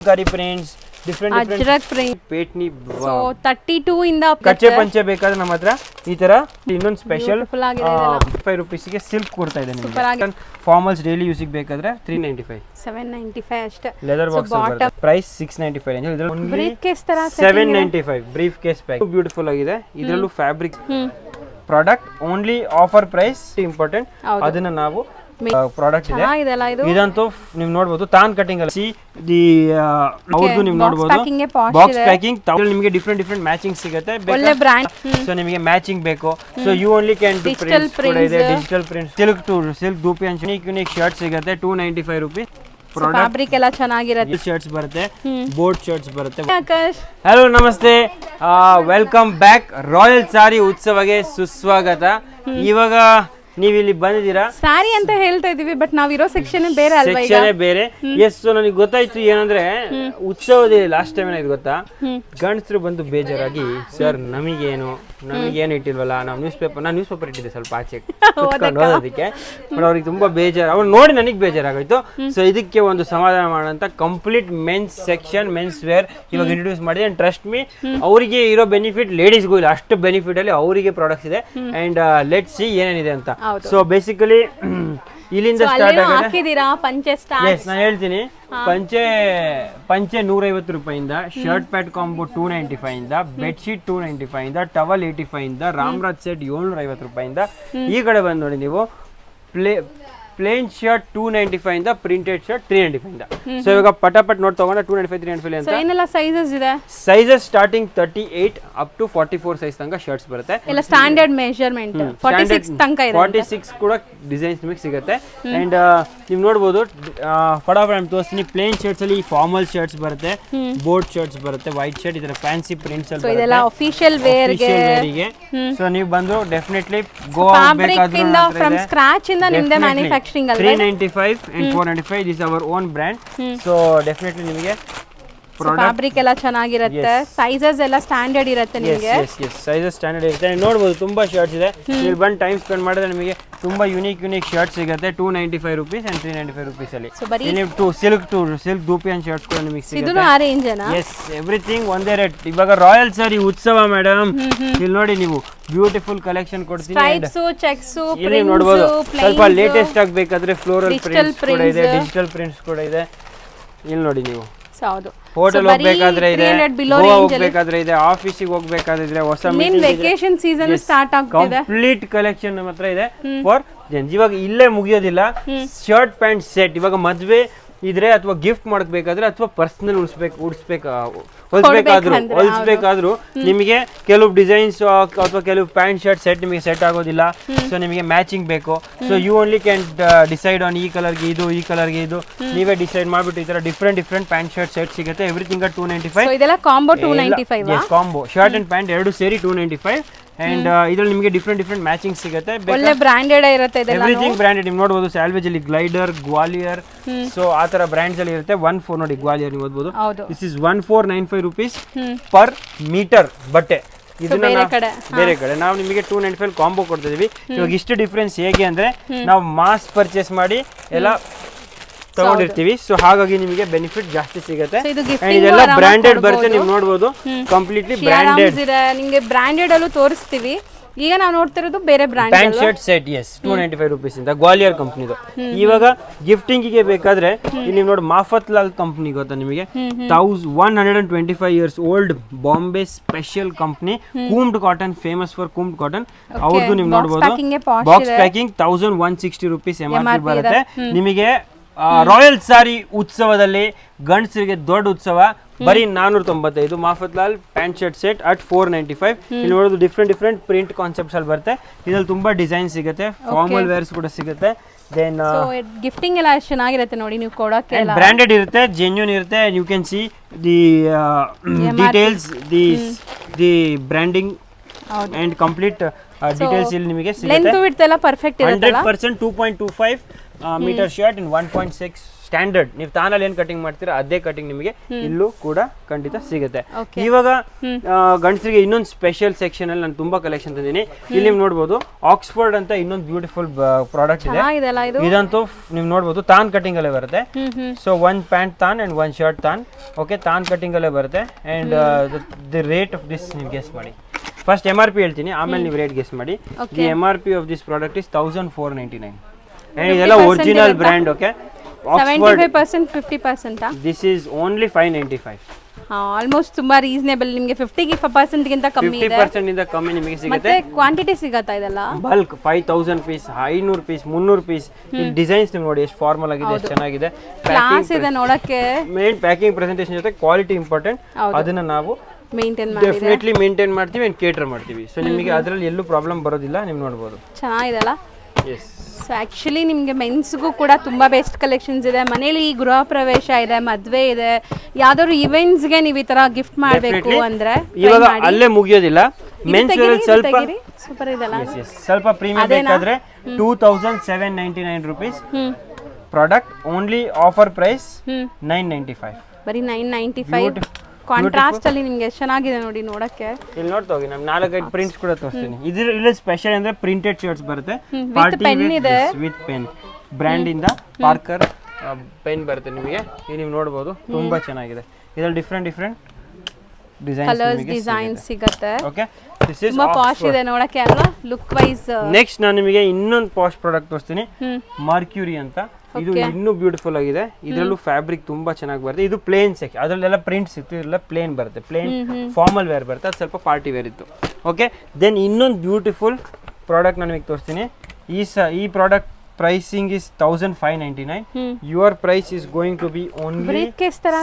ಕರಿ prints different Ajrakh print ಪೇಟ್ನಿ so 32 ಇಂದ ಕಚ್ಚೆ ಪಂಚೆ ಬೇಕಾದ್ರೆ ನಮ್ಮ ಹತ್ರ ಈ ತರ ಇನ್ನೊಂದು ಸ್ಪೆಷಲ್ Beautiful ಆಗಿದೆ ಇದೆಲ್ಲ. 5 ರೂಪೀಸ್ಗೆ ಸಿಲ್ಕ್ ಕೊಡ್ತಾ ಇದೆ Super ಆಗಿದೆ. ನಿಮಗೆ ಫಾರ್ಮಲ್ಸ್ ಡೈಲಿ ಯೂಸಿಗೆ ಬೇಕಾದ್ರೆ 395 795 ಅಷ್ಟೇ. Leather box bottom- price 695 range ಇದರಲ್ಲಿ only ಬ್ರೀಫ್ ಕೇಸ್ ತರ 795 ಬ್ರೀಫ್ ಕೇಸ್ ಪ್ಯಾಕ್ ಬ್ಯೂಟಿಫುಲ್ ಆಗಿದೆ ಇದರಲ್ಲೂ fabric product only offer price important ಹೌದು. ಅದನ್ನ ನಾವು ಪ್ರಾಡಕ್ಟ್ ಇದೆ ಚೆನ್ನಾಗಿದೆಲ್ಲ ಇದು. ಇದಂತೂ ನೀವು ನೋಡಬಹುದು ತಾನ್ ಕಟಿಂಗ್ ಅಲ್ಲಿ ದಿ ಹೌದು ನೀವು box ನೋಡಬಹುದು packing ಗೆ posh ಬಾಕ್ಸ್ ಇದೆ. ಪ್ಯಾಕಿಂಗ್ ನಿಮಗೆ ಡಿಫ್ರೆಂಟ್ ಮ್ಯಾಚಿಂಗ್ ಸಿಗುತ್ತೆ ಒಳ್ಳೆ ಬ್ರ್ಯಾಂಡ್ ಸೊ ನಿಮಗೆ ಮ್ಯಾಚಿಂಗ್ ಬೇಕು so you only can do Digital prints ಕೂಡ ಇದೆ prints. ಡಿಜಿಟಲ್ ಪ್ರಿಂಟ್ಸ್ ಸಿಲ್ಕ್ ದೂಪಿ ಅಂಚ್ ಯುನಿಕ್ ಶರ್ಟ್ ಸಿಗುತ್ತೆ 295 ರೂಪೀಸ್ ಪ್ರಾಡಕ್ಟ್ ಫ್ಯಾಬ್ರಿಕ್ ಎಲ್ಲ ಚೆನ್ನಾಗಿರುತ್ತೆ. ಶರ್ಟ್ಸ್ ಬರುತ್ತೆ ಬೋರ್ಡ್ ಶರ್ಟ್ಸ್ ಬರುತ್ತೆ ಆಕಾಶ್ ಹಲೋ ನಮಸ್ತೆ ವೆಲ್ಕಮ್ ಬ್ಯಾಕ್ ರಾಯಲ್ ಸಾರಿ ಉತ್ಸವಗೆ ಸುಸ್ವಾಗತ ಇವಾಗ ನೀವು ಇಲ್ಲಿ ಬಂದಿದ್ದೀರಾ ಸ್ಯಾರಿ ಅಂತ ಹೇಳ್ತಾ ಇದೀವಿ ಬಟ್ ನಾವಿರೋ ಸೆಕ್ಷನ್ ಬೇರೆ ಅಲ್ವಾ ಈಗ ಸೆಕ್ಷನ್ ಬೇರೆ ಎಸ್ ಸೊ ನನಗೆ ಗೊತ್ತಾಯ್ತು ಏನಂದ್ರೆ ಉತ್ಸವದಲ್ಲಿ ಲಾಸ್ಟ್ ಟೈಮ್ ಏನಾಯ್ತು ಗೊತ್ತಾ ಗಂಡಸರು ಬಂದು ಬೇಜಾರಾಗಿ ಸರ್ ನಮಗೇನು ಇಟ್ಟಿಲ್ವಲ್ಲ ನಾವು ನ್ಯೂಸ್ ಪೇಪರ್ ಇಟ್ಟಿದ್ದೆ ಸ್ವಲ್ಪ ಆಚೆ ಕುತ್ಕೊಂಡು ಓದೋದಕ್ಕೆ ಬಟ್ ಅವ್ರಿಗೆ ತುಂಬಾ ಬೇಜಾರು ಅವ್ರು ನೋಡಿ ನನಗೆ ಬೇಜಾರಾಗೋಯ್ತು ಸೊ ಇದಕ್ಕೆ ಒಂದು ಸಮಾಧಾನ ಮಾಡೋಂತ complete men's section men's wear ಇವಾಗ ಇಂಟ್ರೊಡ್ಯೂಸ್ ಮಾಡಿದೆ ಅಂಡ್ ಟ್ರಸ್ಟ್ ಮೀ ಅವರಿಗೆ ಇರೋ ಬೆನಿಫಿಟ್ ಲೇಡೀಸ್ಗೂ ಇಲ್ಲ ಅಷ್ಟು ಬೆನಿಫಿಟ್ ಅಲ್ಲಿ ಅವರಿಗೆ ಪ್ರಾಡಕ್ಟ್ಸ್ ಇದೆ ಅಂಡ್ ಲೆಟ್ ಸಿ ಏನೇನಿದೆ ಅಂತ ಸೊ ಬೇಸಿಕಲಿ ಇಲ್ಲಿಂದ ಸ್ಟಾರ್ಟ್ ಆಗಿದೆ ಹಾಕಿದೀರಾ ಪಂಚೆ ಸ್ಟಾರ್ ಎಸ್ ನಾನು ಹೇಳ್ತೀನಿ ಪಂಚೆ 150 ರೂಪಾಯಿಂದ ಶರ್ಟ್ ಪ್ಯಾಟ್ ಕಾಂಬೋ 295 ಇಂದ ಬೆಡ್ಶೀಟ್ 295 ಇಂದ ಟವಲ್ 85 ಇಂದ ರಾಮ್ರಾಜ್ ಸೆಟ್ 750 ರೂಪಾಯಿಂದ ಈ ಕಡೆ ಬಂದು ನೋಡಿ ನೀವು ಪ್ಲೇನ್ ಶರ್ಟ್ 295 ಇಂದ ಪ್ರಿಂಟೆಡ್ ಶರ್ಟ್ 395 ಇಂದ ಸೊ ಇವಾಗ ಪಟಾಪಟ್ ನೋಟ್ ತಗೊಂಡ 295 395 ಅಂತ ಏನೆಲ್ಲ ಸೈಜಸ್ ಇದೆ sizes starting 38 up to 44 size ತನಕ ಶರ್ಟ್ಸ್ ಬರುತ್ತೆ ಎಲ್ಲ ಸ್ಟ್ಯಾಂಡರ್ಡ್ ಮೆಜರ್ಮೆಂಟ್ 46 ತನಕ ಇದೆ 46 ಕೂಡ ಡಿಸೈನ್ಸ್ ನಿಮಗೆ ಸಿಗುತ್ತೆ ಅಂಡ್ ನೀವು ನೋಡಬಹುದು ಫಟಾಫಟ್ ತೋರಿಸ್ತೀನಿ ಪ್ಲೇನ್ ಶರ್ಟ್ಸ್ ಅಲ್ಲಿ ಫಾರ್ಮಲ್ ಶರ್ಟ್ಸ್ ಬರುತ್ತೆ ಬೋರ್ಡ್ ಶರ್ಟ್ಸ್ ಬರುತ್ತೆ ವೈಟ್ ಶರ್ಟ್ ಇದರ ಫ್ಯಾನ್ಸಿ ಪ್ರಿಂಟ್ಸ್ ಅಲ್ಲಿ ಇದೆಲ್ಲ ಅಫಿಷಿಯಲ್ ವೇರ್ ಗೆ ಸೊ ನೀವು ಬಂದು ಡೆಫಿನೆಟ್ಲಿ ಗೋ ಫ್ಯಾಬ್ರಿಕ್ ಇಂದ ಫ್ರಮ್ ಸ್ಕ್ರಾಚ್ ಇಂದ ನಿಮ್ದೆ ಮ್ಯಾನುಫ್ಯಾಕ್ಚರಿಂಗ್ ಅಲ್ವಾ 395 and 495 this is our own brand so definitely ನಿಮಗೆ ಫ್ಯಾಬ್ರಿಕ್ ಎಲ್ಲ ಚೆನ್ನಾಗಿರುತ್ತೆ ಸೈಜಸ್ ಎಲ್ಲ ಸ್ಟ್ಯಾಂಡರ್ಡ್ ಇರುತ್ತೆ ನಿಮಗೆ ಸೈಜಸ್ ಸ್ಟ್ಯಾಂಡರ್ಡ್ ಇರುತ್ತೆ ನೋಡಬಹುದು ತುಂಬಾ ಶರ್ಟ್ಸ್ ಇದೆ ಇಲ್ಲಿ ಬಂದು ಟೈಮ್ ಸ್ಪೆಂಡ್ ಮಾಡಿದ್ರೆ ನಿಮಗೆ ತುಂಬಾ ಯುನಿಕ್ ಶರ್ಟ್ಸ್ ಸಿಗುತ್ತೆ 295 ರೂಪೀಸ್ ಅಂಡ್ 395 ರೂಪೀಸ್ ಅಲ್ಲಿ ನೀವು ಸಿಲ್ಕ್ ದೂಪಿ ಅಂಡ್ ಶರ್ಟ್ಸ್ ಕೂಡ ನಿಮಗೆ ಸಿಗುತ್ತೆ ಇದನ್ನು ಆ ರೇಂಜ್ ಅಣ್ಣ ಎಸ್ ಎವ್ರಿಥಿಂಗ್ ಒಂದೇ ರೇಟ್ ಇವಾಗ ರಾಯಲ್ ಸಾರಿ ಉತ್ಸವ ಮೇಡಮ್ ಇಲ್ಲಿ ನೋಡಿ ನೀವು ಬ್ಯೂಟಿಫುಲ್ ಕಲೆಕ್ಷನ್ ಕೊಡ್ತೀನಿ ಸ್ಟ್ರೈಪ್ಸ್ ಚೆಕ್ಸ್ ಇಲ್ಲಿ ನೋಡಬಹುದು ಸ್ವಲ್ಪ ಲೇಟೆಸ್ಟ್ ಆಗಬೇಕಾದ್ರೆ ಫ್ಲೋರಲ್ ಪ್ರಿಂಟ್ಸ್ ಕೂಡ ಇದೆ ಡಿಜಿಟಲ್ ಪ್ರಿಂಟ್ಸ್ ಕೂಡ ಇದೆ ಇಲ್ಲಿ ನೋಡಿ ನೀವು ಹೌದು ಹೋಟೆಲ್ ಹೋಗ್ಬೇಕಾದ್ರೆ ಇದೆ ಗೋವಾ ಹೋಗ್ಬೇಕಾದ್ರೆ ಇದೆ ಆಫೀಸಿಗೆ ಹೋಗ್ಬೇಕಾದ್ರೆ ಇದೆ ಹೊಸ ವೆಕೇಶನ್ ಸೀಸನ್ ಸ್ಟಾರ್ಟ್ ಆಗ್ತಿದೆ ಕಂಪ್ಲೀಟ್ ಕಲೆಕ್ಷನ್ ನಮ್ಮ ಹತ್ರ ಇದೆ ಫಾರ್ ಜೆಂಟ್ಸ್ ಇವಾಗ ಇಲ್ಲೇ ಮುಗಿಯೋದಿಲ್ಲ ಶರ್ಟ್ ಪ್ಯಾಂಟ್ ಸೆಟ್ ಇವಾಗ ಮದ್ವೆ ಇದ್ರೆ ಅಥವಾ ಗಿಫ್ಟ್ ಮಾಡಬೇಕಾದ್ರೆ ಅಥವಾ ಪರ್ಸನಲ್ ಹೊಲಿಸ್ಬೇಕಾದ್ರೂ ನಿಮಗೆ ಕೆಲವು ಡಿಸೈನ್ಸ್ ಅಥವಾ ಕೆಲವು ಪ್ಯಾಂಟ್ ಶರ್ಟ್ ಸೆಟ್ ನಿಮಗೆ ಸೆಟ್ ಆಗೋದಿಲ್ಲ ಸೊ ನಿಮಗೆ ಮ್ಯಾಚಿಂಗ್ ಬೇಕು so you only can decide on ಈ ಕಲರ್ಗೆ ಇದು ಈ ಕಲರ್ಗೆ ಇದು ನೀವೇ ಡಿಸೈಡ್ ಮಾಡ್ಬಿಟ್ಟು ಈ ತರ ಡಿಫ್ರೆಂಟ್ ಪ್ಯಾಂಟ್ ಶರ್ಟ್ ಸೆಟ್ ಸಿಗುತ್ತೆ ಎವ್ರಿಥಿಂಗ್ 295 ಇದೆಲ್ಲ combo 295 combo shirt and pant ಎರಡು ಸೇರಿ 295 ಅಂಡ್ ಇದ್ರಲ್ಲಿ ನಿಮಗೆ ಡಿಫ್ರೆಂಟ್ ಮ್ಯಾಚಿಂಗ್ ಸಿಗುತ್ತೆ ಒಳ್ಳೆ ಬ್ರಾಂಡೆಡ್ ಇರುತ್ತೆ ಇದೆಲ್ಲ ಎವ್ರಿಥಿಂಗ್ ಬ್ರಾಂಡೆಡ್ ನೀವು ನೋಡಬಹುದು ಸ್ಯಾಲ್ವೇಜ್ ಅಲ್ಲಿ ಗ್ಲೈಡರ್ ಗ್ವಾಲಿಯರ್ ಸೊ ಆ ತರ ಬ್ರಾಂಡ್ಸ್ ಅಲ್ಲಿ ಇರುತ್ತೆ 14 ನೋಡಿ ಗ್ವಾಲಿಯರ್ ನೀವು ಓದಬಹುದು this is 1495 rupees per metre ಬಟ್ಟೆ ಇದನ್ನ ಬೇರೆ ಕಡೆ ನಾವು ನಿಮಗೆ 295 ಕಾಂಬೋ ಕೊಡ್ತಾ ಇದೀವಿ ಇವಾಗ ಇಷ್ಟು ಡಿಫ್ರೆನ್ಸ್ ಹೇಗೆ ಅಂದ್ರೆ ನಾವು ಮಾಸ್ ಪರ್ಚೇಸ್ ಮಾಡಿ ಎಲ್ಲ ತಗೊಂಡಿರ್ತೀವಿ ಸೊ ಹಾಗಾಗಿ ನಿಮಗೆ ಬೆನಿಫಿಟ್ ಜಾಸ್ತಿ ಸಿಗುತ್ತೆ ಇದೆಲ್ಲ ಬ್ರಾಂಡೆಡ್ ಬರುತ್ತೆ ನೀವು ನೋಡಬಹುದು ಕಂಪ್ಲೀಟ್ಲಿ ಬ್ರಾಂಡೆಡ್ ನಿಮಗೆ ಬ್ರಾಂಡೆಡ್ ಅಲ್ಲೂ ತೋರಿಸ್ತೀವಿ ಈಗ ನಾವು ನೋಡ್ತಿರೋದು ಬೇರೆ ಬ್ರಾಂಡ್ ಪ್ಯಾಂಟ್ ಶರ್ಟ್ ಸೆಟ್ ಎಸ್ 295 ರೂಪೀಸ್ ಇಂದ ಗ್ವಾಲಿಯರ್ ಕಂಪನಿದು ಇವಾಗ ಗಿಫ್ಟಿಂಗ್ ಗೆ ಬೇಕಾದ್ರೆ ಇಲ್ಲಿ ನೋಡಿ ಮಾಫತ್ ಲಾಲ್ ಕಂಪನಿ ಗೊತ್ತಾ ನಿಮಗೆ 125 years old Bombay special company combed cotton famous for combed cotton ಅವ್ರದ್ದು ನೀವು ನೋಡಬಹುದು ಬಾಕ್ಸ್ ಪ್ಯಾಕಿಂಗ್ 1160 ರೂಪೀಸ್ MRP ಬರುತ್ತೆ ನಿಮಗೆ ರಾಯಲ್ ಸಾರಿ ಉತ್ಸವದಲ್ಲಿ ಗಂಡಸರಿಗೆ ದೊಡ್ಡ ಉತ್ಸವ ಬರೀ 495 Mafatlal pant shirt set at 495 ಇಲ್ಲಿ ನೋಡೋದು ಡಿಫ್ರೆಂಟ್ ಪ್ರಿಂಟ್ ಕಾನ್ಸೆಪ್ಟ್ಸ್ ಅಲ್ಲಿ ಬರುತ್ತೆ ಇದ್ರಲ್ಲಿ ತುಂಬಾ ಡಿಸೈನ್ ಸಿಗುತ್ತೆ ಫಾರ್ಮಲ್ ವೇರ್ಸ್ ಕೂಡ ಸಿಗುತ್ತೆ ದೆನ್ ಗಿಫ್ಟಿಂಗ್ ಎಲ್ಲ ಚೆನ್ನಾಗಿರುತ್ತೆ ನೋಡಿ ನೀವು ಕೊಡಕ್ಕೆ ಎಲ್ಲ ಬ್ರಾಂಡೆಡ್ ಇರುತ್ತೆ ಜೆನ್ಯೂನ್ ಇರುತ್ತೆ you can see the details the branding and complete details ಇಲ್ಲಿ ನಿಮಗೆ ಸಿಗುತ್ತೆ ಲೆಂತ್ ವಿಡ್ತ್ ಎಲ್ಲ ಪರ್ಫೆಕ್ಟ್ ಇರುತ್ತೆ 100% 2.25 meter shirt in 1.6 ಸ್ಟ್ಯಾಂಡರ್ಡ್ ನೀವು ತಾನಲ್ಲಿ ಏನ್ ಕಟಿಂಗ್ ಮಾಡ್ತೀರಾ ಅದೇ ಕಟಿಂಗ್ ನಿಮಗೆ ಇಲ್ಲೂ ಕೂಡ ಖಂಡಿತ ಸಿಗುತ್ತೆ. ಇವಾಗ ಗಂಡಸರಿಗೆ ಇನ್ನೊಂದು ಸ್ಪೆಷಲ್ ಸೆಕ್ಷನ್ ಅಲ್ಲಿ ನಾನು ತುಂಬಾ ಕಲೆಕ್ಷನ್ ತಂದಿನಿ. ಇಲ್ಲಿ ನೀವು ನೋಡಬಹುದು ಆಕ್ಸ್ಫರ್ಡ್ ಅಂತ ಇನ್ನೊಂದು ಬ್ಯೂಟಿಫುಲ್ ಪ್ರಾಡಕ್ಟ್ ಇದೆ. ಇದಂತೂ ನೀವು ನೋಡಬಹುದು ತಾನ್ ಕಟಿಂಗ್ ಅಲ್ಲೇ ಬರುತ್ತೆ. ಸೊ ಒನ್ ಪ್ಯಾಂಟ್ ತಾನ್ ಅಂಡ್ ಒನ್ ಶರ್ಟ್ ತಾನ್. ಓಕೆ, ತಾನ್ ಕಟಿಂಗ್ ಅಲ್ಲೇ ಬರುತ್ತೆ. And the rate of this ನೀವು ಗೆಸ್ ಮಾಡಿ. ಫಸ್ಟ್ MRP ಹೇಳ್ತೀನಿ, ಆಮೇಲೆ ನೀವು ರೇಟ್ ಗೆಸ್ ಮಾಡಿ. The MRP of this product is 1499 and ಇದೆಲ್ಲ original brand. Okay, 75% 50%. This is only 595. Almost ತುಂಬಾ ರೀಸನೇಬಲ್. ನಿಮಗೆ 50% ಗಿಂತ ಕಮ್ಮಿ ಇದೆ. 50% ಇಂದ ಕಮ್ಮಿ ನಿಮಗೆ ಸಿಗುತ್ತೆ. ಮತ್ತೆ ಕ್ವಾಂಟಿಟಿ ಸಿಗುತ್ತಾ ಇದೆಲ್ಲ? Bulk 5000 piece, 500 piece, 300 piece. ಇಲ್ಲಿ ಡಿಸೈನ್ಸ್ ನೀವು ನೋಡಿ ಎಷ್ಟು ಫಾರ್ಮಲ್ ಆಗಿದೆ, ಎಷ್ಟು ಚೆನ್ನಾಗಿದೆ. ಕ್ಲಾಸ್ ಇದೆ ನೋಡಕ್ಕೆ. ಮೇನ್ ಪ್ಯಾಕಿಂಗ್ ಪ್ರೆಸೆಂಟೇಷನ್ ಜೊತೆ ಕ್ವಾಲಿಟಿ ಇಂಪಾರ್ಟೆಂಟ್, ಅದನ್ನ ನಾವು ಡೆಫಿನೆಟ್ಲಿ ಮೇಂಟೈನ್ ಮಾಡ್ತೀವಿ ಅಂಡ್ ಕೇಟರ್ ಮಾಡ್ತೀವಿ. ಸೊ ನಿಮಗೆ ಅದರಲ್ಲಿ ಎಲ್ಲೂ ಪ್ರಾಬ್ಲಮ್ ಬರೋದಿಲ್ಲ. ನೀವು ನೋಡಬಹುದು ಚೆನ್ನಾಗಿದೆಲ್ಲ. ಎಸ್, ಸೊ ಆ್ಯಕ್ಚುಲಿ ನಿಮಗೆ ಮೆನ್ಸ್ಗೂ ಕೂಡ ತುಂಬ ಬೆಸ್ಟ್ ಕಲೆಕ್ಷನ್ಸ್ ಇದೆ. ಮನೇಲಿ ಗೃಹ ಪ್ರವೇಶ ಇದೆ, ಮದುವೆ ಇದೆ, ಯಾವ್ದಾದ್ರು ಇವೆಂಟ್ಸ್ಗೆ ನೀವು ಈ ಥರ ಗಿಫ್ಟ್ ಮಾಡಬೇಕು ಅಂದರೆ ಇವಾಗ ಅಲ್ಲೇ ಮುಗಿಯೋದಿಲ್ಲ. ಮೆನ್ಸ್ ಸ್ವಲ್ಪ ಸೂಪರ್ ಇದೆಲ್ಲ. ಸ್ವಲ್ಪ ಪ್ರೀಮಿಯಂ ಬೇಕಾದ್ರೆ 2799 rupees product. Only offer price 995. ಬರೀ 995. ಕಾಂಟ್ರಾಸ್ಟ್ ಅಲ್ಲಿ ನಿಮಗೆ ಚೆನ್ನಾಗಿದೆ ನೋಡಿ ನೋಡಕ್ಕೆ. ಇಲ್ಲಿ ನೋಡ್ತಾ ಹೋಗಿ, ನಾನು 4-5 ಪ್ರಿಂಟ್ಸ್ ಕೂಡ ತೋರಿಸ್ತೀನಿ. ಇಲ್ಲಿ ಸ್ಪೆಷಲ್ ಅಂದ್ರೆ ಪ್ರಿಂಟೆಡ್ ಶರ್ಟ್ಸ್ ಬರುತ್ತೆ. ಪೆನ್ ಇದೆ ವಿತ್ ಪೆನ್, ಬ್ರ್ಯಾಂಡ್ ಇಂದ ಪಾರ್ಕರ್ ಪೆನ್ ಬರುತ್ತೆ ನಿಮಗೆ. ಇಲ್ಲಿ ನೀವು ನೋಡಬಹುದು, ತುಂಬಾ ಚೆನ್ನಾಗಿದೆ. ಇದರಲ್ಲಿ ಡಿಫರೆಂಟ್ ಡಿಸೈನ್ಸ್ ಸಿಗುತ್ತೆ. ಓಕೆ, ದಿಸ್ ಇಸ್ ತುಂಬಾ ಪಾಶ್ ಇದೆ ನೋಡಕ್ಕೆ ಅಲ್ವಾ, ಲುಕ್ ವೈಸ್. ನೆಕ್ಸ್ಟ್ ನಾನು ನಿಮಗೆ ಇನ್ನೊಂದು ಪಾಶ್ ಪ್ರಾಡಕ್ಟ್ ತೋರಿಸ್ತೀನಿ, ಮರ್ಕ್ಯೂರಿ ಅಂತ. ಇದು ಇನ್ನೂ ಬ್ಯೂಟಿಫುಲ್ ಆಗಿದೆ. ಇದರಲ್ಲೂ ಫ್ಯಾಬ್ರಿಕ್ ತುಂಬಾ ಚೆನ್ನಾಗಿ ಬರುತ್ತೆ. ಇದು ಪ್ಲೇನ್ ಸೆಕ್ಷನ್, ಅದರಲ್ಲೆಲ್ಲ ಪ್ರಿಂಟ್ಸ್ ಇತ್ತು, ಇದೆಲ್ಲ ಪ್ಲೇನ್ ಬರುತ್ತೆ. ಪ್ಲೇನ್ ಫಾರ್ಮಲ್ ವೇರ್ ಬರುತ್ತೆ, ಅದು ಸ್ವಲ್ಪ ಪಾರ್ಟಿ ವೇರ್ ಇತ್ತು. ಓಕೆ, ದೆನ್ ಇನ್ನೊಂದು ಬ್ಯೂಟಿಫುಲ್ ಪ್ರಾಡಕ್ಟ್ ನಾನು ನಿಮಗೆ ತೋರಿಸ್ತೀನಿ. ಈ product pricing is 1599. Your price is going to be only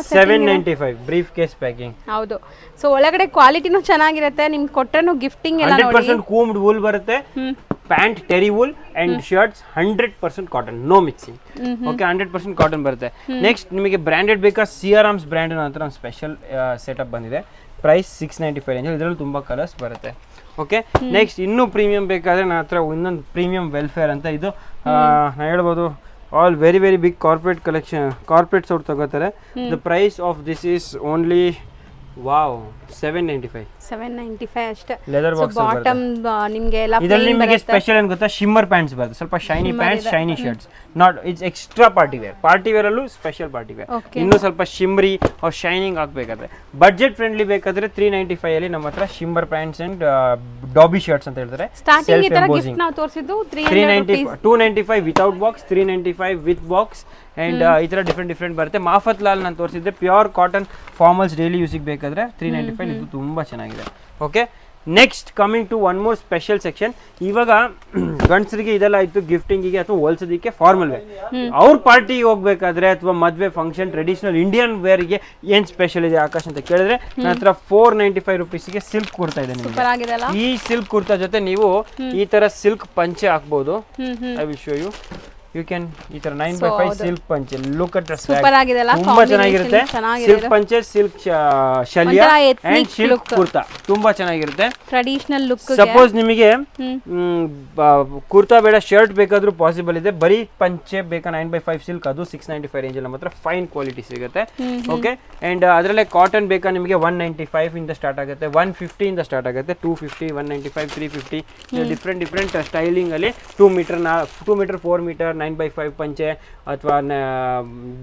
795. Briefcase packing. ಹೌದು. ಸೊ ಒಳಗಡೆ ಕ್ವಾಲಿಟಿನೂ ಚೆನ್ನಾಗಿರುತ್ತೆ. ನಿಮ್ಗೆ ಕೊಟ್ಟನು ಗಿಫ್ಟಿಂಗ್ ಎಲ್ಲ 100% ಕೂಮ್ಡ್ ವೂಲ್ ಬರುತ್ತೆ. Pant terry wool and shirts 100% cotton, no mixing. Okay, 100% cotton ಬರುತ್ತೆ. ನೆಕ್ಸ್ಟ್ ನಿಮಗೆ ಬ್ರ್ಯಾಂಡೆಡ್ ಬೇಕಾ, ಸಿಆರ್ಆರ್ಮ್ಸ್ ಬ್ರ್ಯಾಂಡ್ ನಂತರ ಒಂದು ಸ್ಪೆಷಲ್ ಸೆಟಪ್ ಬಂದಿದೆ. Price 695 range. ಇದರಲ್ಲಿ ತುಂಬ ಕಲರ್ಸ್ ಬರುತ್ತೆ. ಓಕೆ, ನೆಕ್ಸ್ಟ್ ಇನ್ನೂ ಪ್ರೀಮಿಯಂ ಬೇಕಾದರೆ ನನ್ನ ಹತ್ರ ಇನ್ನೊಂದು ಪ್ರೀಮಿಯಂ ವೆಲ್ಫೇರ್ ಅಂತ. ಇದು ನಾನು ಹೇಳ್ಬೋದು all very big corporate collection, corporates ಅವ್ರು ತಗೋತಾರೆ. The price of this is only wow 795 ಅಷ್ಟೇ. ಲೆದರ್ ಬಾಕ್ಸ್ ಬಾಟಮ್ ನಿಮಗೆ ಎಲ್ಲ ಇದರಲ್ಲಿ ನಿಮಗೆ ಸ್ಪೆಷಲ್ ಏನು ಗೊತ್ತಾ, ಶಿಮ್ಮರ್ ಪ್ಯಾಂಟ್ಸ್ ಬರುತ್ತೆ. ಸ್ವಲ್ಪ shiny pants, shiny shirts. Not it's extra party wear. Party wear ಅಲ್ಲೂ ಸ್ಪೆಷಲ್ ಪಾರ್ಟಿ ವೇರ್. ಇನ್ನೂ ಸ್ವಲ್ಪ ಶಿಮ್ರಿ ಅವ್ರು ಶೈನಿಂಗ್ ಆಗಬೇಕಾದ್ರೆ, ಬಡ್ಜೆಟ್ ಫ್ರೆಂಡ್ಲಿ ಬೇಕಾದ್ರೆ 395 ಅಲ್ಲಿ ನಮ್ಮ ಹತ್ರ shimmer pants and dobby shirts ಅಂತ ಹೇಳ್ತಾರೆ. ಸ್ಟಾರ್ಟಿಂಗ್ ಈ ತರ ಗಿಫ್ಟ್ ನಾವು ತೋರಿಸಿದ್ದು 295 without box, 395 with box. And ಈ ತರ ಡಿಫ್ರೆಂಟ್ ಬರುತ್ತೆ. ಮಾಫತ್ ಲಾಲ್ ನಾನು ತೋರಿಸಿದ್ದೆ ಪ್ಯೂರ್ ಕಾಟನ್ ಫಾರ್ಮಲ್ಸ್ ಡೈಲಿ ಯೂಸಿಗೆ ಬೇಕಾದ್ರೆ 395. ಇದು ತುಂಬಾ ಚೆನ್ನಾಗಿದೆ. Okay, next coming to one more special section. ಇವಾಗ ಗಂಡಸರಿಗೆ ಇದೆಲ್ಲ ಆಯ್ತು ಗಿಫ್ಟಿಂಗಿಗೆ ಅಥವಾ ಹೋಲ್ಸೋದಕ್ಕೆ ಫಾರ್ಮಲ್ ವೇರ್. ಅವ್ರ ಪಾರ್ಟಿಗೆ ಹೋಗ್ಬೇಕಾದ್ರೆ ಅಥವಾ ಮದುವೆ ಫಂಕ್ಷನ್ ಟ್ರೆಡಿಷನಲ್ ಇಂಡಿಯನ್ ವೇರ್ಗೆ ಏನು ಸ್ಪೆಷಲ್ ಇದೆ ಆಕಾಶ್ ಅಂತ ಕೇಳಿದ್ರೆ, ನನ್ನ ಹತ್ರ 495 ರುಪೀಸ್ಗೆ ಸಿಲ್ಕ್ ಕುರ್ತಾ ಇದೆ ನಿಮಗೆ. ಈ ಸಿಲ್ಕ್ ಕುರ್ತಾ ಜೊತೆ ನೀವು ಈ ತರ ಸಿಲ್ಕ್ ಪಂಚೆ ಹಾಕ್ಬೋದು. I will show you. You can ಈ ತರ 9x5 ಸಿಲ್ಕ್ ಪಂಚೆ. ಲುಕ್ ಅಟ್ ದ ಸೂಪರ್ ಆಗಿದೆಲ್ಲ, ತುಂಬಾ ಚೆನ್ನಾಗಿರುತ್ತೆ. ಸಿಲ್ಕ್ ಪಂಚೆ, ಸಿಲ್ಕ್ ಶಲ್ಯ ಅಂಡ್ ಸಿಲ್ಕ್ ಕುರ್ತಾ ತುಂಬಾ ಚೆನ್ನಾಗಿರುತ್ತೆ. Traditional look. ಸಪೋಸ್ ನಿಮಗೆ ಕುರ್ತಾ ಬೇಡ, ಶರ್ಟ್ ಬೇಕಾದ್ರೂ ಪಾಸಿಬಲ್ ಇದೆ. ಬರೀ ಪಂಚೆ ಬೇಕಾ 9x5 ಸಿಲ್ಕ್, ಅದು 695 ರೇಂಜ್ ಅಲ್ಲಿ ಮಾತ್ರ ಫೈನ್ ಕ್ವಾಲಿಟಿ ಸಿಗುತ್ತೆ. ಓಕೆ, ಅಂಡ್ ಅದರಲ್ಲೇ ಕಾಟನ್ ಬೇಕಾ ನಿಮಗೆ 195 ಇಂದ ಸ್ಟಾರ್ಟ್ ಆಗುತ್ತೆ, 150 ಇಂದ ಸ್ಟಾರ್ಟ್ ಆಗುತ್ತೆ, 250, 195, 350. ಡಿಫ್ರೆಂಟ್ ಸ್ಟೈಲಿಂಗ್ ಅಲ್ಲಿ 2 ಮೀಟರ್ 4 ಮೀಟರ್ 9x5 ಪಂಚೆ ಅಥವಾ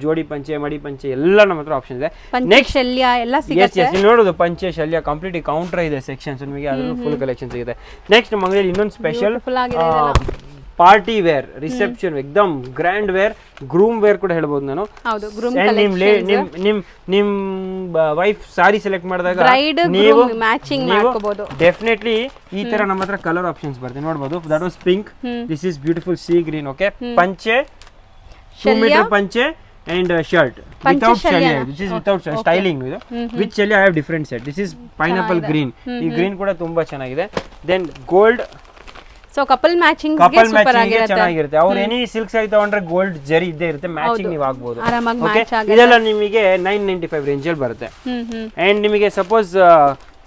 ಜೋಡಿ ಪಂಚೆ, ಮಡಿ ಪಂಚೆ ಎಲ್ಲ ನಮ್ಮ ಹತ್ರ ಆಪ್ಷನ್ ಇದೆ. ನೆಕ್ಸ್ಟ್ ಶಲ್ಯ ಎಲ್ಲ ಸಿಗುತ್ತೆ. ನೋಡೋದು ಪಂಚೆ ಶಲ್ಯ ಕಂಪ್ಲೀಟ್ ಕೌಂಟರ್ ಇದೆ ಸೆಕ್ಷನ್ಸ್ ನಿಮಗೆ, ಅದರಲ್ಲೂ ಫುಲ್ ಕಲೆಕ್ಷನ್ ಸಿಗುತ್ತೆ. ನೆಕ್ಸ್ಟ್ ನಮ್ಮ ಅಂಗಡಿಯಲ್ಲಿ ಇನ್ನೊಂದು ಸ್ಪೆಷಲ್ ಪಾರ್ಟಿ ವೇರ್, ರಿಸೆಪ್ಷನ್, ಎಕ್ದಮ್ ಗ್ರ್ಯಾಂಡ್ ವೇರ್, ಗ್ರೂಮ್ ವೇರ್ ಕೂಡ ಹೇಳ್ಬೋದು ನಾನು. ನಿಮ್ ವೈಫ್ ಸಾರಿ ಸೆಲೆಕ್ಟ್ ಮಾಡಿದಾಗ ನೀವು ಡೆಫಿನೆಟ್ಲಿ ಈ ತರ ನಮ್ಮ ಹತ್ರ ಕಲರ್ ಆಪ್ಷನ್ಸ್ ಬರುತ್ತೆ ನೋಡಬಹುದು. That was pink, this is beautiful sea green. Okay, ಪಂಚೆ 2 ಮೀಟರ್ ಪಂಚೆ and shirt without shalya. This is without styling. With shalya I have different set. This is pineapple green. ಈ green ಕೂಡ ತುಂಬಾ ಚೆನ್ನಾಗಿದೆ. Then gold, so couple matching ಗೆ super ಆಗಿರುತ್ತೆ, ಚೆನ್ನಾಗಿರುತ್ತೆ. ಅವ್ರು ಎನಿ ಸಿಲ್ಕ್ ಸಾರಿ ತಗೊಂಡ್ರೆ ಗೋಲ್ಡ್ ಜರಿ ಇದ್ದೇ ಇರುತ್ತೆ, ಮ್ಯಾಚಿಂಗ್ ನೀವು ಆಗಬಹುದು. ಇದೆಲ್ಲ ನಿಮಗೆ 995 ರೇಂಜ್ ಅಲ್ಲಿ ಬರುತ್ತೆ. ಅಂಡ್ ನಿಮಗೆ ಸಪೋಸ್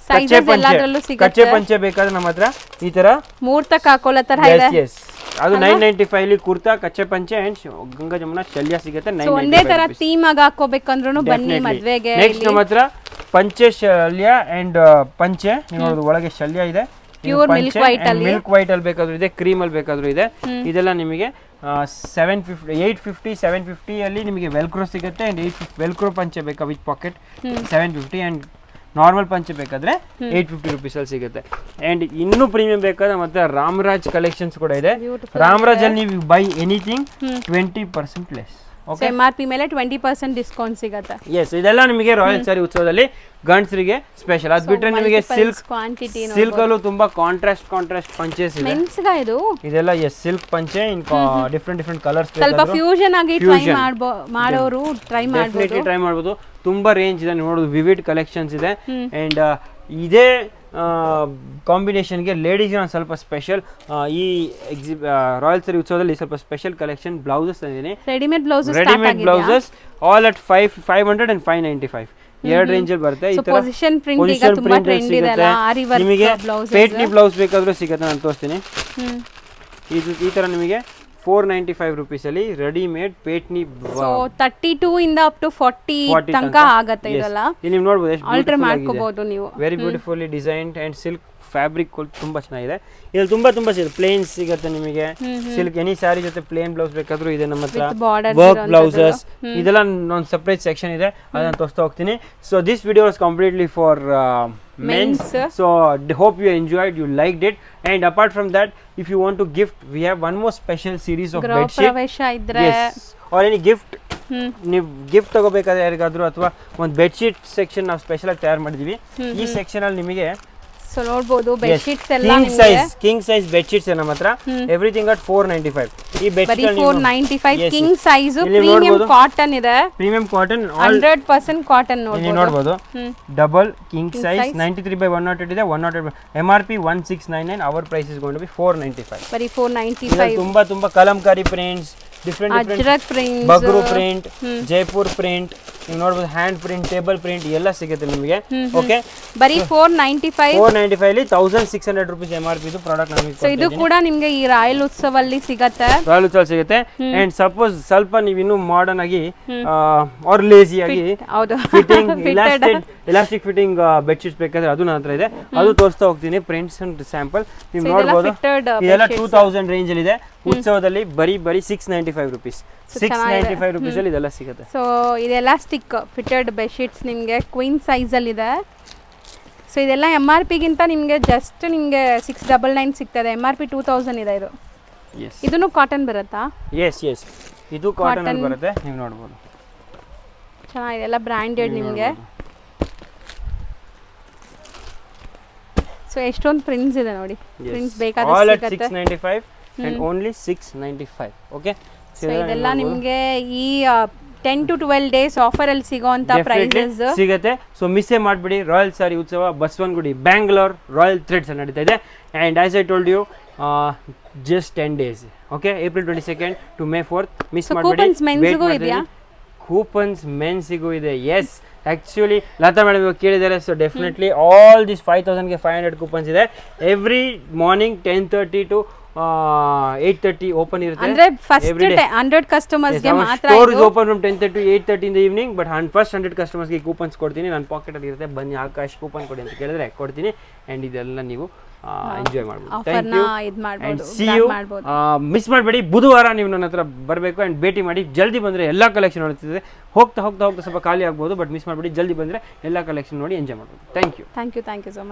ಕಚ್ಚೆ ಪಂಚೆ ಬೇಕಾದ್ರೆ ನಮ್ಮ ಹತ್ರ ಈ ತರ ಮೂರ್ತಕ ಹಾಕೊಳ್ಳೋ ತರ ಇದೆ. ಅದು 995 ಇಲ್ಲಿ ಕುರ್ತಾ ಕಚ್ಚೆ ಪಂಚೆ ಅಂಡ್ ಗಂಗಾ ಜಮುನಾ ಶಲ್ಯ ಸಿಗುತ್ತೆ ಸೊ ಒಂದೇ ತರ ಥೀಮ್ ಆಗಿ ಹಾಕೋಬೇಕಂದ್ರೂ ಬನ್ನಿ ಮದ್ವೆಗೆ. ನೆಕ್ಸ್ಟ್ ನಮ್ಮ ಹತ್ರ ಪಂಚೆ ಶಲ್ಯ ಅಂಡ್ ಪಂಚೆ ನೀವು ನೋಡೋದು ಒಳಗೆ ಶಲ್ಯ ಇದೆ, ಪ್ಯೂರ್ ಮಿಲ್ಕ್ ವೈಟ್ ಅಲ್ಲಿ, ಮಿಲ್ಕ್ ವೈಟ್ ಅಲ್ಲಿ ಬೇಕಾದ್ರೂ ಇದೆ, ಕ್ರೀಮ್ ಅಲ್ಲಿ ಬೇಕಾದ್ರೂ ಇದೆ. ಇದೆಲ್ಲ ನಿಮಗೆ 850 750 ಅಲ್ಲಿ ನಿಮಗೆ ವೆಲ್ಕ್ರೋ ಸಿಗುತ್ತೆ ಅಂಡ್ 850 ವೆಲ್ಕ್ರೋ ಪಂಚೆ ಬೇಕಾ ವಿತ್ ಪಾಕೆಟ್ 750 ಅಂಡ್ ನಾರ್ಮಲ್ ಪಂಚೆ ಬೇಕಾದ್ರೆ 850 ರುಪೀಸ್ ಅಲ್ಲಿ ಸಿಗುತ್ತೆ. ಅಂಡ್ ಇನ್ನೂ ಪ್ರೀಮಿಯಂ ಬೇಕಾದ್ರೆ ಮತ್ತೆ ರಾಮರಾಜ್ ಕಲೆಕ್ಷನ್ಸ್ ಕೂಡ ಇದೆ. ರಾಮರಾಜ್ ಅಲ್ಲಿ ನೀವು by anything 20% less. So MRP ಮೇಲೆ 20% ಡಿಸ್ಕೌಂಟ್ ಸಿಗುತ್ತೆ. ಎಸ್, ಇದೆಲ್ಲ ನಿಮಗೆ ರಾಯಲ್ ಸ್ಯಾರಿ ಉತ್ಸವದಲ್ಲಿ ಗಂಡಸರಿಗೆ ಸ್ಪೆಷಲ್. ಅದು ಬಿಟ್ಟರೆ ನಿಮಗೆ ಸಿಲ್ಕ್ ಕ್ವಾಂಟಿಟಿ ಸಿಲ್ಕ್ ಅಲ್ಲೂ ತುಂಬಾ ಕಾಂಟ್ರಾಸ್ಟ್ ಪಂಚೆಸ್ ಇದೆ. ಮೆನ್ಸ್ಗ ಇದು ಇದೆಲ್ಲ ಎಸ್ ಸಿಲ್ಕ್ ಪಂಚೆ ಇನ್ ಡಿಫ್ರೆಂಟ್ ಕಲರ್ಸ್ ಸ್ವಲ್ಪ ಫ್ಯೂಷನ್ ಆಗಿ ಟ್ರೈ ಮಾಡೋರು ಟ್ರೈ ಮಾಡ್ಬೋದು. ತುಂಬಾ ರೇಂಜ್ ಇದೆ ನೋಡೋದು, ವಿವಿಡ್ ಕಲೆಕ್ಷನ್ಸ್ ಇದೆ. ಅಂಡ್ ಇದೇ ಕಾಂಬಿನೇಷನ್ಗೆ ಲೇಡೀಸ್ಗೆ ಒಂದು ಸ್ವಲ್ಪ ಸ್ಪೆಷಲ್ ಈ ರಾಯಲ್ ಸ್ಯಾರಿ ಉತ್ಸವದಲ್ಲಿ ಸ್ವಲ್ಪ ಸ್ಪೆಷಲ್ ಕಲೆಕ್ಷನ್ ಬ್ಲೌಸಸ್ ತಂದಿದ್ದೀನಿ. Readymade blouses all at 500 and 595 ಎರಡು ರೇಂಜ್ ಅಲ್ಲಿ ಬರುತ್ತೆ. ಈ ತರ ಪೊಸಿಷನ್ ಪ್ರಿಂಟ್ ಈಗ ತುಂಬಾ ಟ್ರೆಂಡ್ ಇದೆ ಅಲ್ಲ, ಆರಿ ವರ್ಕ್ ನಿಮಗೆ ಬ್ಲೌಸ್ ಪೇಟ್ನಿ ಬ್ಲೌಸ್ ಬೇಕಾದ್ರೂ ಸಿಗುತ್ತೆ, ನಾನು ತೋರಿಸ್ತೀನಿ. ಈ ತರ ನಿಮಗೆ 495 ರುಪೀಸ್ ಅಲ್ಲಿ ರೆಡಿಮೇಡ್ ಪೇಟ್ನಿ. ಸೊ 32 ಇಂದ ಅಪ್ ಟು 40 ತನಕ ಆಗುತ್ತೆ ಇದೆಲ್ಲ. ಇಲ್ಲಿ ನೀವು ನೋಡಬಹುದು ಎಷ್ಟು ಆಲ್ಟರ್ ಮಾಡ್ಕೋಬಹುದು ನೀವು. Very beautifully designed and silk fabric ತುಂಬಾ ಚೆನ್ನಾಗಿದೆ. ಇಲ್ಲಿ ತುಂಬಾ ಸಿಗುತ್ತೆ, ಪ್ಲೇನ್ ಸಿಗುತ್ತೆ ನಿಮಗೆ. ಸಿಲ್ಕ್ ಎನಿ ಸ್ಯಾರಿ ಜೊತೆ ಪ್ಲೇನ್ ಬ್ಲೌಸ್ ಬೇಕಾದ್ರೂ ಇದೆ ನಮ್ಮ ಹತ್ರ. ವರ್ಕ್ ಬ್ಲೌಸಸ್ ಇದೆಲ್ಲ ಒಂದು ಸೆಪರೇಟ್ ಸೆಕ್ಷನ್ ಇದೆ, ಅದನ್ನ ತೋರಿಸ್ತಾ ಹೋಗ್ತೀನಿ. So this video is completely for men's. So hope you enjoyed, you liked it. And apart from that, if you want to gift, we have one more special series of bed sheet. ಪ್ರವೇಶ ಇದ್ರೆ or any gift ನೀವು gift ತಗೋಬೇಕಾದ್ರೆ ಯಾರಿಗಾದ್ರೂ ಅಥವಾ ಒಂದು bed sheet section ನಾವು special ಆಗಿ ತಯಾರು ಮಾಡಿದೀವಿ. ಈ ಸೆಕ್ಷನ್ ಅಲ್ಲಿ ನಿಮಗೆ ಸೊ ನೋಡಬಹುದು ಬೆಡ್ ಶೀಟ್ಸ್ ಎಲ್ಲ ನಿಮಗೆ ಕಿಂಗ್ ಸೈಜ್ ಬೆಡ್ ಶೀಟ್ಸ್ ನಮ್ಮ ಹತ್ರ. Everything at 495. ಈ bed sheet 495 king size premium cotton ಇದೆ. ಪ್ರೀಮಿಯಂ ಕಾಟನ್ 100% ಕಾಟನ್ ನೋಡಬಹುದು. ಡಬಲ್ ಕಿಂಗ್ ಸೈಜ್ 93/108 ಇದೆ. 108 MRP 1699. Our price is going to be 495. ಬರಿ 495. ತುಂಬಾ Kalamkari prints, different print, Bagru print, Jaipur print, ನೀವು ನೋಡಬಹುದು ಹ್ಯಾಂಡ್ ಪ್ರಿಂಟ್, ಟೇಬಲ್ ಪ್ರಿಂಟ್ ಎಲ್ಲ ಸಿಗುತ್ತೆ ನಿಮಗೆ. ಓಕೆ, ಬರಿ 495 ಅಲ್ಲಿ 1600 ರುಪೀಸ್ MRP ಇದು ಪ್ರಾಡಕ್ಟ್ ನಮಗೆ. ಸೊ ಇದು ಕೂಡ ನಿಮಗೆ ಈ ರಾಯಲ್ ಉತ್ಸವ ಅಲ್ಲಿ ಸಿಗುತ್ತೆ. ರಾಯಲ್ ಉತ್ಸವ ಸಿಗುತ್ತೆ. ಅಂಡ್ ಸಪೋಸ್ ಸ್ವಲ್ಪ ನೀವು ಇನ್ನೂ ಮಾಡರ್ನ್ ಆಗಿ ಆರ್ ಲೇಜಿ ಆಗಿ fitting elastic fitting bed sheets ಬೇಕಾದ್ರೆ ಅದು ನನ್ನ ಹತ್ರ ಇದೆ, ಅದು ತೋರಿಸ್ತಾ ಹೋಗ್ತೀನಿ. ಪ್ರಿಂಟ್ಸ್ ಅಂಡ್ ಸ್ಯಾಂಪಲ್ ನೀವು ನೋಡಬಹುದು. ಇದೆಲ್ಲ 2000 ರೇಂಜ್ ಅಲ್ಲಿ ಇದೆ. ಉತ್ಸವದಲ್ಲಿ ಬರೀ 695 ರುಪೀಸ್. 695 ರುಪೀಸ್ ಅಲ್ಲಿ ಇದೆಲ್ಲ ಸಿಗುತ್ತೆ. ಸೊ ಇದು ಎಲಾಸ್ಟಿಕ್ ಫಿಟೆಡ್ ಬೆಡ್ ಶೀಟ್ಸ್ ನಿಮಗೆ ಕ್ವೀನ್ ಸೈಜ್ ಅಲ್ಲಿ ಇದೆ. ಸೊ ಇದೆಲ್ಲ MRP ಗಿಂತ ನಿಮಗೆ ಜಸ್ಟ್ ನಿಮಗೆ 699 ಸಿಗ್ತದೆ. MRP 2000 ಇದೆ ಇದು. ಇದನ್ನು ಕಾಟನ್ ಬರುತ್ತಾ? ಎಸ್ ಇದು ಕಾಟನ್ ಅಲ್ಲಿ ಬರುತ್ತೆ, ನೀವು ನೋಡಬಹುದು. ಚೆನ್ನಾಗಿದೆ, ಎಲ್ಲ ಬ್ರಾಂಡೆಡ್ ನಿಮಗೆ. ಸೊ ಎಷ್ಟೊಂದು ಪ್ರಿಂಟ್ಸ್ ಇದೆ ನೋಡಿ, ಪ್ರಿಂಟ್ಸ್ ಬೇಕಾದ್ರೆ ಸಿಗುತ್ತೆ. 695 and only 695. ಓಕೆ, ಸೊ ಇದೆಲ್ಲ ನಿಮಗೆ ಈ 10 to 12 ಡೇಸ್ ಆಫರ್ ಅಲ್ಲಿ ಸಿಗೋಂತ ಪ್ರೈಸಸ್ ಸಿಗುತ್ತೆ. ಸೊ ಮಿಸ್ ಮಾಡಬೇಡಿ. Royal Saree Utsav Basavanagudi Bangalore Royal Threads ನಡೀತಾ ಇದೆ. And as I told you just 10 days. Okay, April 22nd to May 4th. Miss ಮಾಡಬೇಡಿ. ಕೂಪನ್ಸ್ ಮೆನ್ಸಿಗೂ ಇದೆ. ಎಸ್, ಆಕ್ಚುಲಿ ಲತಾ ಮೇಡಮ್ ಇವಾಗ ಕೇಳಿದ್ದಾರೆ. ಸೊ ಡೆಫಿನೆಟ್ಲಿ ಆಲ್ ದಿಸ್ 5000ಗೆ 500 ಕೂಪನ್ಸ್ ಇದೆ. ಎವ್ರಿ ಮಾರ್ನಿಂಗ್ 10:30 to 8:30 ಓಪನ್ ಇರುತ್ತೆ. ಅಂದ್ರೆ ಫಸ್ಟ್ 100 ಕಸ್ಟಮರ್ಸ್ ಗೆ ಮಾತ್ರ store is open from 10:30 to 8:30 in the evening. But first 100 customers ಗೆ ಕೂಪನ್ಸ್ ಕೊಡ್ತೀನಿ. ನನ್ನ ಪಾಕೆಟ್ ಅಲ್ಲಿ ಇರುತ್ತೆ, ಬನ್ನಿ ಆಕಾಶ್ ಕೂಪನ್ ಕೊಡಿ ಅಂತ ಕೇಳಿದ್ರೆ ಕೊಡ್ತೀನಿ. ಅಂಡ್ ಇದೆಲ್ಲ ನೀವು ಎಂಜಾಯ್ ಮಾಡ್ಬೋದು. Thank you and see you. Miss ಮಾಡಬೇಡಿ. ಬುಧವಾರ ನೀವು ನನ್ನ ಹತ್ರ ಬರಬೇಕು ಅಂಡ್ ಭೇಟಿ ಮಾಡಿ. ಜಲ್ದಿ ಬಂದರೆ ಎಲ್ಲ ಕಲೆಕ್ಷನ್ ನೋಡ್ತಿದೆ. ಹೋಗ್ತಾ ಸ್ವಲ್ಪ ಖಾಲಿ ಆಗ್ಬೋದು, ಬಟ್ ಮಿಸ್ ಮಾಡಬೇಡಿ. ಜಲ್ದಿ ಬಂದರೆ ಎಲ್ಲ ಕಲೆಕ್ಷನ್ ನೋಡಿ ಎಂಜಾಯ್ ಮಾಡ್ಬೋದು. Thank you so much.